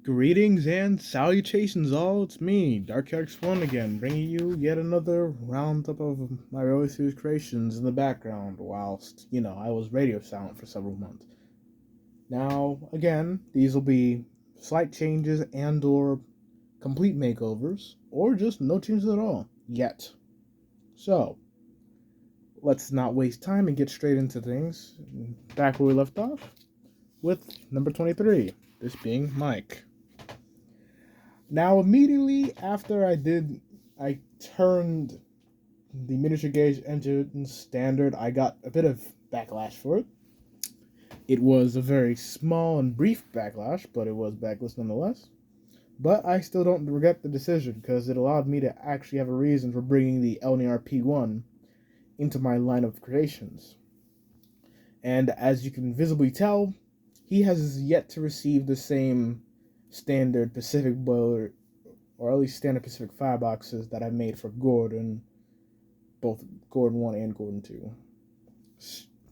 Greetings and salutations, all. It's me, DarkX1 again, bringing you yet another roundup of my RWS creations in the background, whilst, I was radio silent for several months. Now, again, these will be slight changes and/or complete makeovers, or just no changes at all, yet. So, let's not waste time and get straight into things. Back where we left off, with number 23, this being Mike. Now, immediately after I turned the miniature gauge engine standard, I got a bit of backlash for it. It was a very small and brief backlash, but it was backlash nonetheless. But I still don't regret the decision, because it allowed me to actually have a reason for bringing the LNR P1 into my line of creations. And as you can visibly tell, he has yet to receive the same standard Pacific boiler, or at least standard Pacific fireboxes that I made for Gordon, both Gordon 1 and Gordon 2.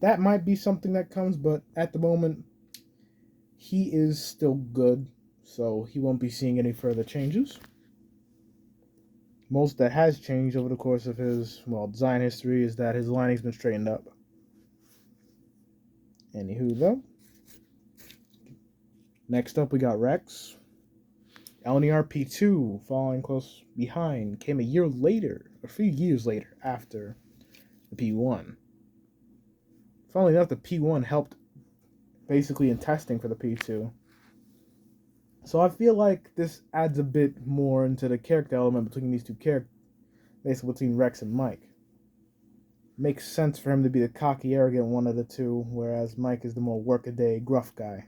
That might be something that comes, but at the moment, he is still good, so he won't be seeing any further changes. Most that has changed over the course of his, design history is that his lining's been straightened up. Anywho, though. Next up, we got Rex. LNR P2, following close behind, came a few years later after the P1. Funnily enough, the P1 helped basically in testing for the P2. So I feel like this adds a bit more into the character element between these two characters, basically between Rex and Mike. Makes sense for him to be the cocky, arrogant one of the two, whereas Mike is the more workaday, gruff guy.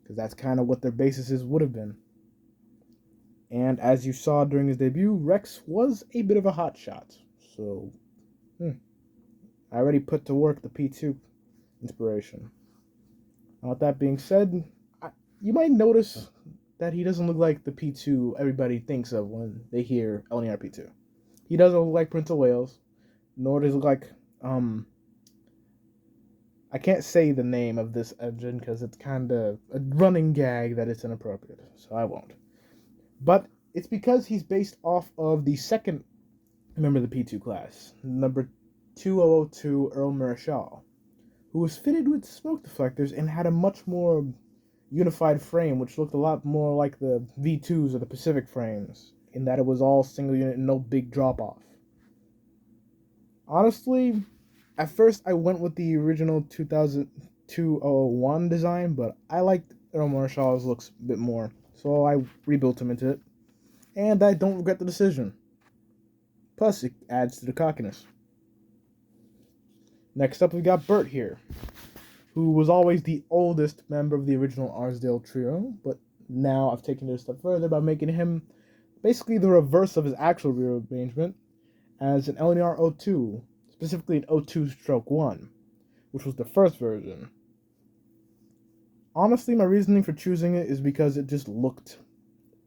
Because that's kind of what their bases would have been. And as you saw during his debut, Rex was a bit of a hotshot. So, I already put to work the P2 inspiration. Now, with that being said, you might notice that he doesn't look like the P2 everybody thinks of when they hear LNR P2. He doesn't look like Prince of Wales, nor does he look like, I can't say the name of this engine because it's kind of a running gag that it's inappropriate, so I won't. But it's because he's based off of the second member of the P2 class, number 2002 Earl Marischal, who was fitted with smoke deflectors and had a much more unified frame, which looked a lot more like the V2s or the Pacific frames, in that it was all single unit and no big drop-off. Honestly, at first I went with the original 2001 design, but I liked Earl Marischal's looks a bit more, so I rebuilt him into it, and I don't regret the decision. Plus, it adds to the cockiness. Next up, we got Bert here, who was always the oldest member of the original Arsdale trio, but now I've taken it a step further by making him basically the reverse of his actual rearrangement as an LNR 02, specifically an 02-1, which was the first version. Honestly, my reasoning for choosing it is because it just looked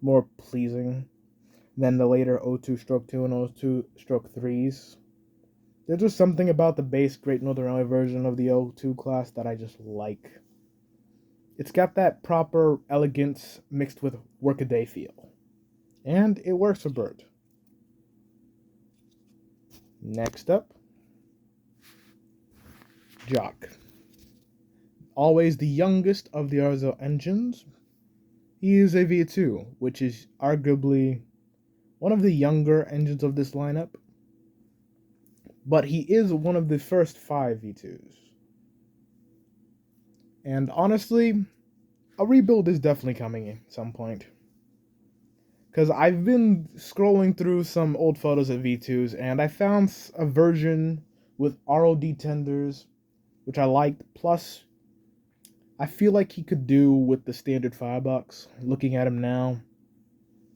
more pleasing than the later 02-2 and 02-3s. There's just something about the base Great Northern Railway version of the 02 class that I just like. It's got that proper elegance mixed with workaday feel. And it works for Bert. Next up, Jock. Always the youngest of the Arsdale engines, he is a V2, which is arguably one of the younger engines of this lineup. But he is one of the first 5 V2s. And honestly, a rebuild is definitely coming at some point. Because I've been scrolling through some old photos of V2s, and I found a version with ROD tenders, which I liked. Plus, I feel like he could do with the standard firebox, looking at him now.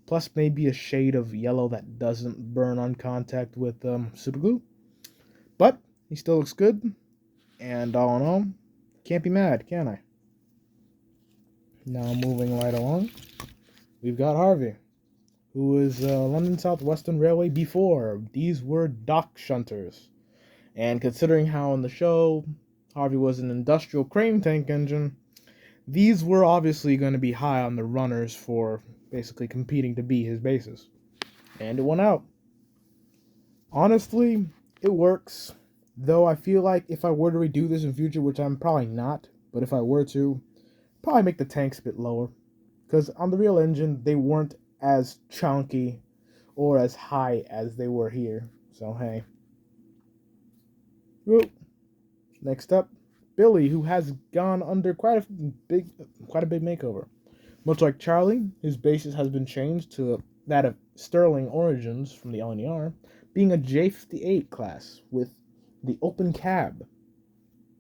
Plus, maybe a shade of yellow that doesn't burn on contact with superglue. But he still looks good, and all in all, can't be mad, can I? Now moving right along, we've got Harvey, who was London South Western Railway before. These were dock shunters. And considering how in the show Harvey was an industrial crane tank engine, these were obviously going to be high on the runners for basically competing to be his bases. And it went out. Honestly, it works. Though I feel like if I were to redo this in future, which I'm probably not, but if I were to, probably make the tanks a bit lower. Because on the real engine, they weren't as chunky or as high as they were here. So, hey. Whoop. Next up, Billy, who has gone under quite a big makeover. Much like Charlie, his basis has been changed to that of Sterling Origins from the LNER, being a J58 class with the open cab.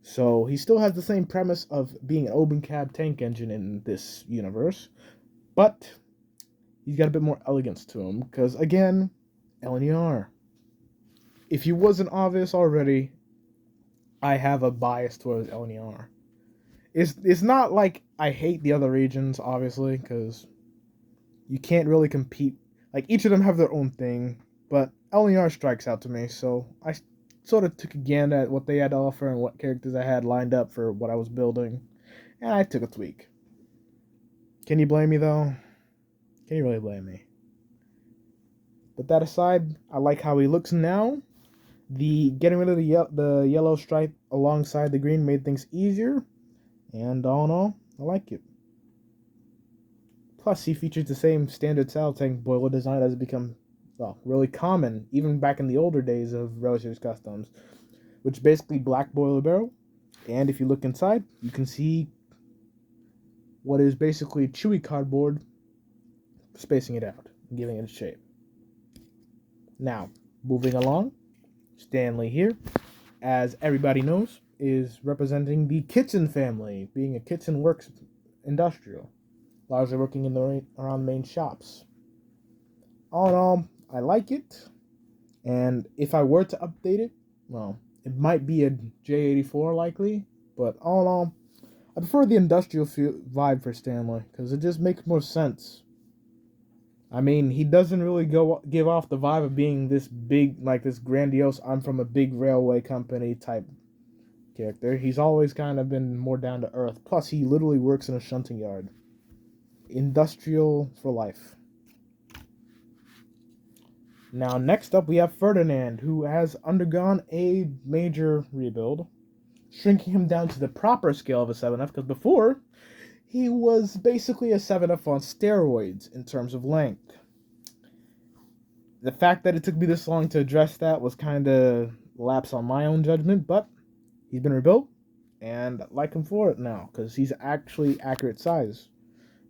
So he still has the same premise of being an open cab tank engine in this universe, but he's got a bit more elegance to him, because again, LNER. If you wasn't obvious already, I have a bias towards LNER. It's not like I hate the other regions, obviously, because you can't really compete. Like, each of them have their own thing, but LNER strikes out to me, so I sort of took a gander at what they had to offer and what characters I had lined up for what I was building, and I took a tweak. Can you blame me, though? Can you really blame me? But that aside, I like how he looks now. The getting rid of the yellow stripe alongside the green made things easier, and all in all, I like it. Plus, he features the same standard saddle tank boiler design that has become, well, really common, even back in the older days of RWS Customs, which is basically black boiler barrel. And if you look inside, you can see what is basically chewy cardboard, spacing it out, and giving it a shape. Now, moving along, Stanley here, as everybody knows, is representing the kitchen family, being a kitchen works industrial, largely working around the main shops. All in all, I like it, and if I were to update it, well, it might be a J84 likely, but all in all, I prefer the industrial vibe for Stanley, because it just makes more sense. I mean, he doesn't really give off the vibe of being this big, like this grandiose, I'm from a big railway company type character. He's always kind of been more down to earth. Plus, he literally works in a shunting yard. Industrial for life. Now, next up, we have Ferdinand, who has undergone a major rebuild, shrinking him down to the proper scale of a 7F, because before, he was basically a 7F on steroids in terms of length. The fact that it took me this long to address that was kind of lapse on my own judgment, but he's been rebuilt, and I like him for it now, because he's actually accurate size.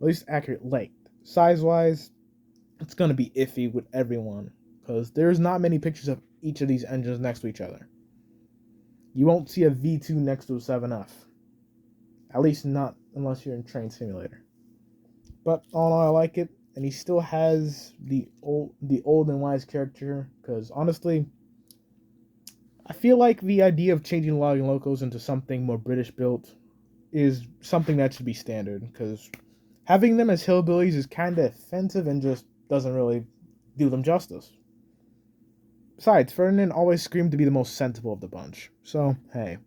At least accurate length. Size-wise, it's going to be iffy with everyone, because there's not many pictures of each of these engines next to each other. You won't see a V2 next to a 7F. At least not unless you're in Train Simulator. But all in all, I like it, and he still has the old and wise character, because honestly, I feel like the idea of changing logging locos into something more British built is something that should be standard, because having them as hillbillies is kind of offensive and just doesn't really do them justice. Besides, Ferdinand always screamed to be the most sensible of the bunch. So, hey,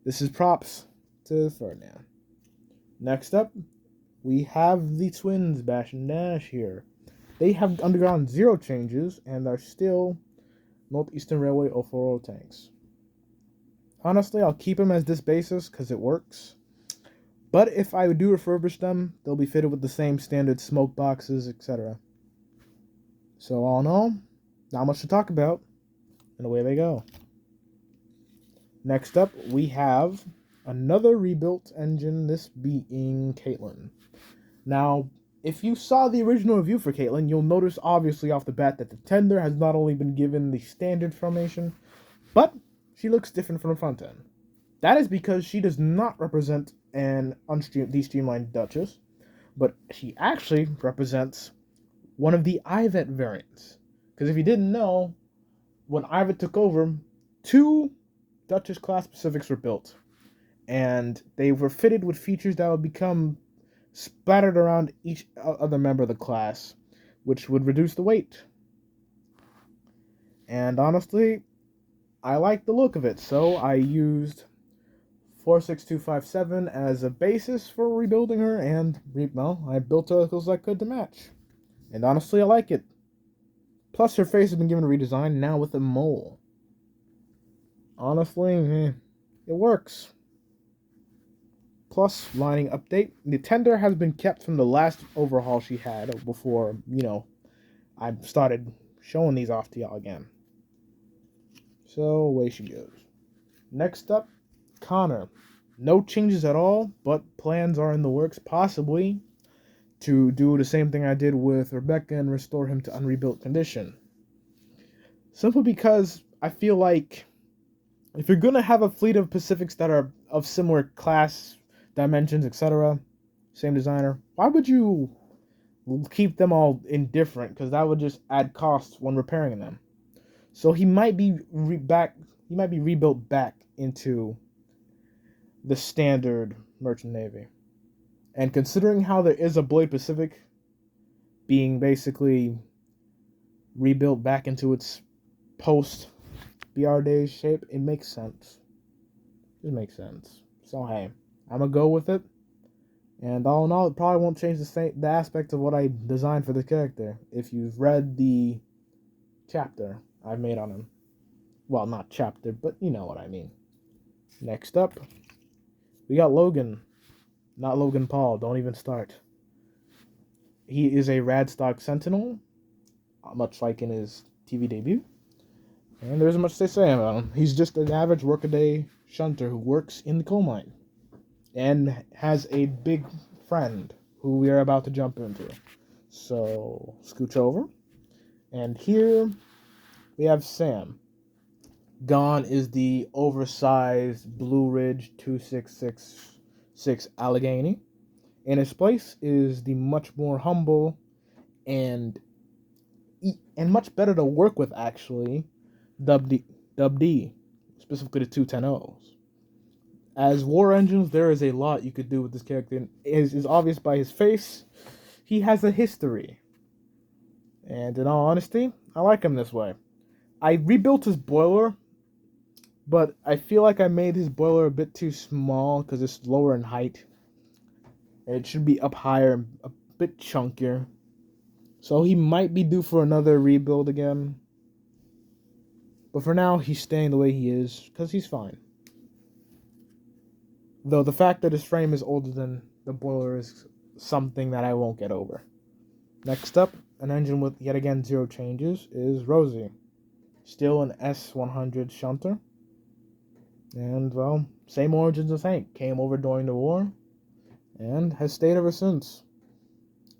this is props to Ferdinand. Next up, we have the twins, Bash and Dash here. They have undergone 0 changes and are still Northeastern Railway 040 tanks. Honestly, I'll keep them as this basis because it works. But if I do refurbish them, they'll be fitted with the same standard smoke boxes, etc. So all in all, not much to talk about, and away they go. Next up, we have another rebuilt engine, this being Caitlyn. Now, if you saw the original review for Caitlyn, you'll notice obviously off the bat that the tender has not only been given the standard formation, but she looks different from the front end. That is because she does not represent an de-streamlined Duchess, but she actually represents one of the Ivet variants. Because if you didn't know, when Ivet took over, 2 Duchess class Pacifics were built, and they were fitted with features that would become splattered around each other member of the class, which would reduce the weight. And honestly, I like the look of it, so I used 46257 as a basis for rebuilding her, and, well, I built her as close as I could to match. And honestly, I like it. Plus, her face has been given a redesign now with a mole. Honestly, it works. Plus, lining update. The tender has been kept from the last overhaul she had before, I started showing these off to y'all again. So, away she goes. Next up, Connor. No changes at all, but plans are in the works, possibly, to do the same thing I did with Rebecca and restore him to unrebuilt condition. Simply because I feel like if you're going to have a fleet of Pacifics that are of similar class, dimensions, etc., same designer, why would you keep them all indifferent? Because that would just add costs when repairing them. So he might be rebuilt back into the standard merchant navy. And considering how there is a Blade Pacific being basically rebuilt back into its post BR days shape, it makes sense. It makes sense. So hey, I'm gonna go with it. And all in all, it probably won't change the aspect of what I designed for the character. If you've read the chapter I've made on him. Well, not chapter, but you know what I mean. Next up, we got Logan. Not Logan Paul, don't even start. He is a Radstock Sentinel, much like in his TV debut. And there isn't much to say about him. He's just an average workaday shunter who works in the coal mine. And has a big friend who we are about to jump into. So, scooch over. And here we have Sam. Gone is the oversized Blue Ridge 2666 Allegheny. In its place is the much more humble and much better to work with, actually, Dub D, specifically the 210Os. As war engines, there is a lot you could do with this character. It is obvious by his face. He has a history. And in all honesty, I like him this way. I rebuilt his boiler, but I feel like I made his boiler a bit too small because it's lower in height. And it should be up higher, a bit chunkier. So he might be due for another rebuild again. But for now, he's staying the way he is because he's fine. Though the fact that his frame is older than the boiler is something that I won't get over. Next up, an engine with yet again 0 changes, is Rosie. Still an S100 shunter. And, well, same origins as Hank. Came over during the war. And has stayed ever since.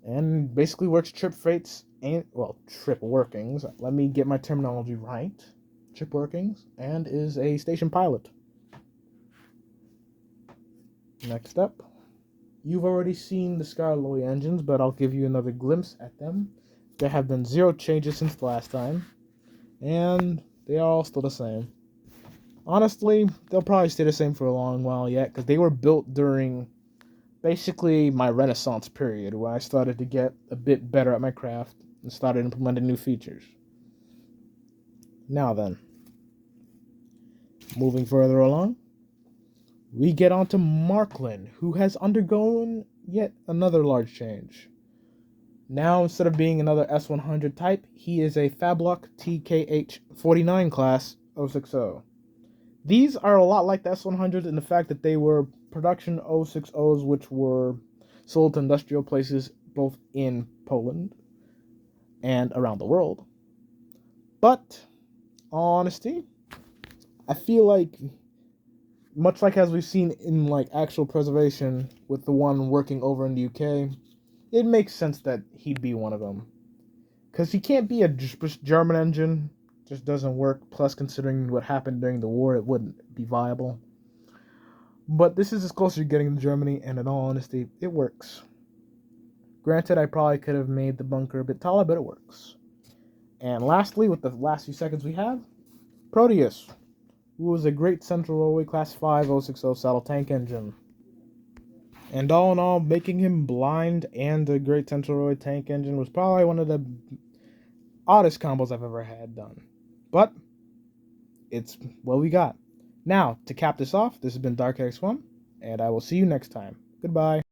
And basically works trip freights and, trip workings. Let me get my terminology right. Trip workings. And is a station pilot. Next up, you've already seen the Scarloy engines, but I'll give you another glimpse at them. There have been 0 changes since the last time, and they are all still the same. Honestly, they'll probably stay the same for a long while yet, because they were built during basically my Renaissance period, where I started to get a bit better at my craft and started implementing new features. Now then, moving further along, we get on to Marklin, who has undergone yet another large change. Now, instead of being another S100 type, he is a Fablock Tkh 49 class 060. These are a lot like the S100 in the fact that they were production 060s, which were sold to industrial places both in Poland and around the world. But, honesty, I feel like, much like as we've seen in actual preservation with the one working over in the UK, it makes sense that he'd be one of them. Because he can't be a German engine, just doesn't work. Plus, considering what happened during the war, it wouldn't be viable. But this is as close as you're getting to Germany, and in all honesty, it works. Granted, I probably could have made the bunker a bit taller, but it works. And lastly, with the last few seconds we have, Proteus, who was a Great Central Railway Class 5 060 saddle tank engine. And all in all, making him blind and a Great Central Railway tank engine was probably one of the oddest combos I've ever had done. But it's what we got. Now, to cap this off, this has been Dark X1, and I will see you next time. Goodbye.